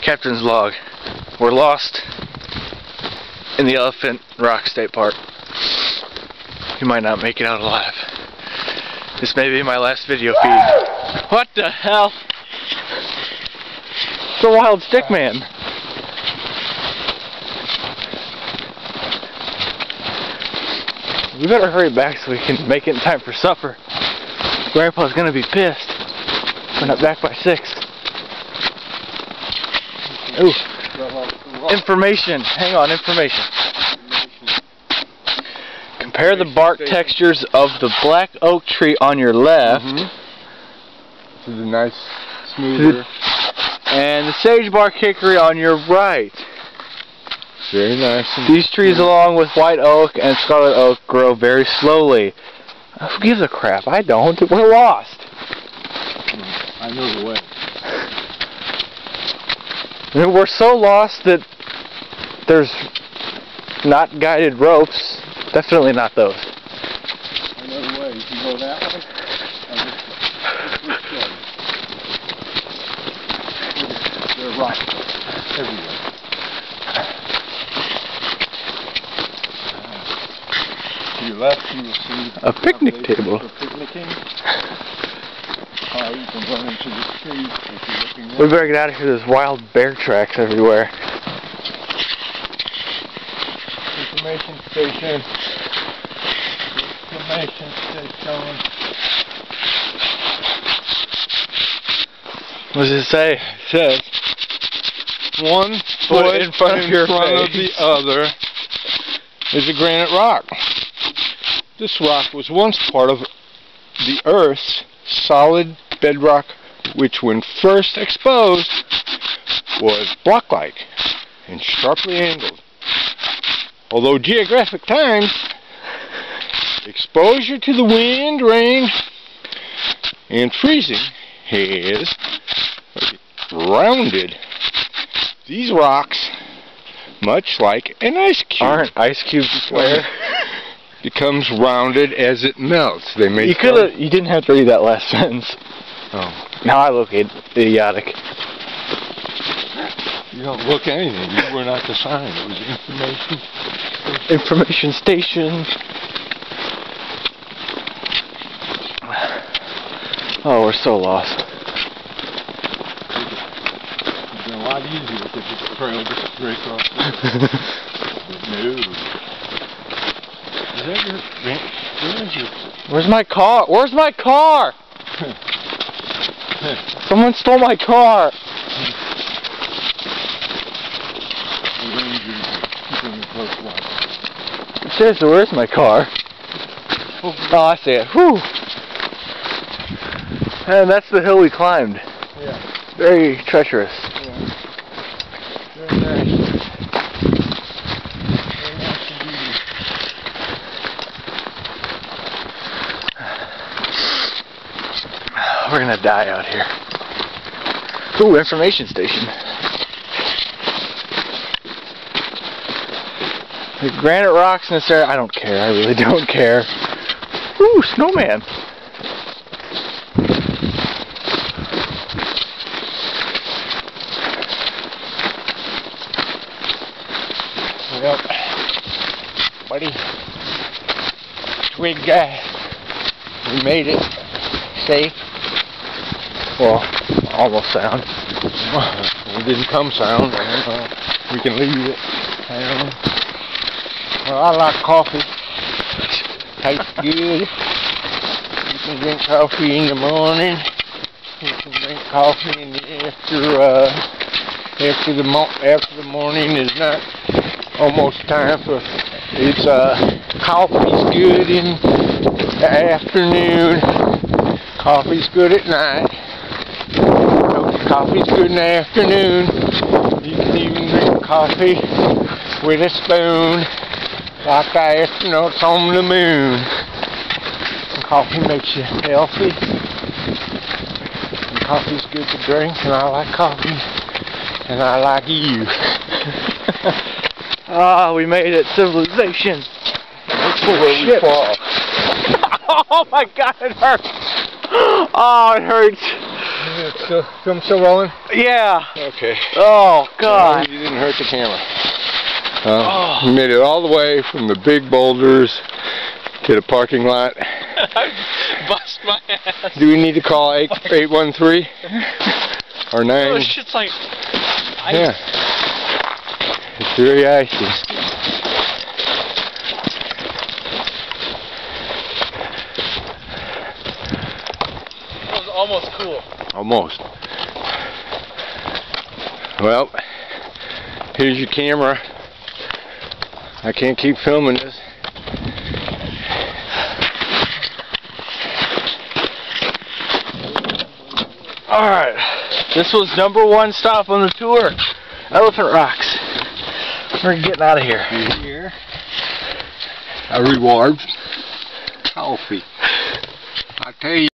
Captain's log. We're lost in the Elephant Rock State Park. You might not make it out alive. This may be my last video feed. What the hell? It's a wild stick man. We better hurry back so we can make it in time for supper. Grandpa's gonna be pissed. We're not back by 6. Ooh. Information. Hang on, information. Compare the bark textures of the black oak tree on your left to the nice, smoother, and the sage bark hickory on your right. Very nice. These trees, along with white oak and scarlet oak, grow very slowly. Who gives a crap? I don't. We're lost. I know the way. We're so lost that there's not guided ropes. Definitely not those. I know the way. You can go that way and this way. There are rocks everywhere. To your left, you will see a picnic table. For picnicking. You can run into the trees if you're looking there. We better get out of here. There's wild bear tracks everywhere. Information station. Information station. What does it say? It says 1 foot in front of the other is a granite rock. This rock was once part of the Earth's solid bedrock, which when first exposed was block-like and sharply angled. Although geographic times, exposure to the wind, rain, and freezing has rounded these rocks much like an ice cube. Aren't ice cubes square? Becomes rounded as it melts. They make you didn't have to read that last sentence. Oh. Now I look idiotic. You don't look anything. You were not the sign. It was information. Information station. Oh, we're so lost. It's been a lot easier if the trail just straight off. No. Is that your... Where's my car? Where's my car? Someone stole my car. Seriously, where's my car? Oh, I see it. Whew. And that's the hill we climbed. Yeah. Very treacherous. Yeah. Very nice. We're gonna die out here. Ooh, information station. The granite rocks in this area, I don't care. I really don't care. Ooh, snowman. Yep. Buddy. Twig guy. We made it. Safe. Well, almost sound. We didn't come sound. We can leave it. Well, I like coffee. Tastes good. You can drink coffee in the morning. You can drink coffee in the after the morning is not almost time for. It's coffee's good in the afternoon. Coffee's good at night. Coffee's good in the afternoon. You can even drink coffee with a spoon, like the astronauts on the moon. And coffee makes you healthy. And coffee's good to drink, and I like coffee. And I like you. Ah, we made it. Civilization. Look for where we fall. Oh my God, it hurts. Oh, it hurts. Film still rolling? Yeah. Okay. Oh, God. You didn't hurt the camera. You made it all the way from the big boulders to the parking lot. Bust my ass. Do we need to call 813 or 9? Oh, shit's like... Yeah. It's very icy. It was almost cool. Almost. Well, here's your camera. I can't keep filming this. Alright. This was #1 stop on the tour. Elephant Rocks. We're getting out of here. Here. A reward. Coffee. I tell you.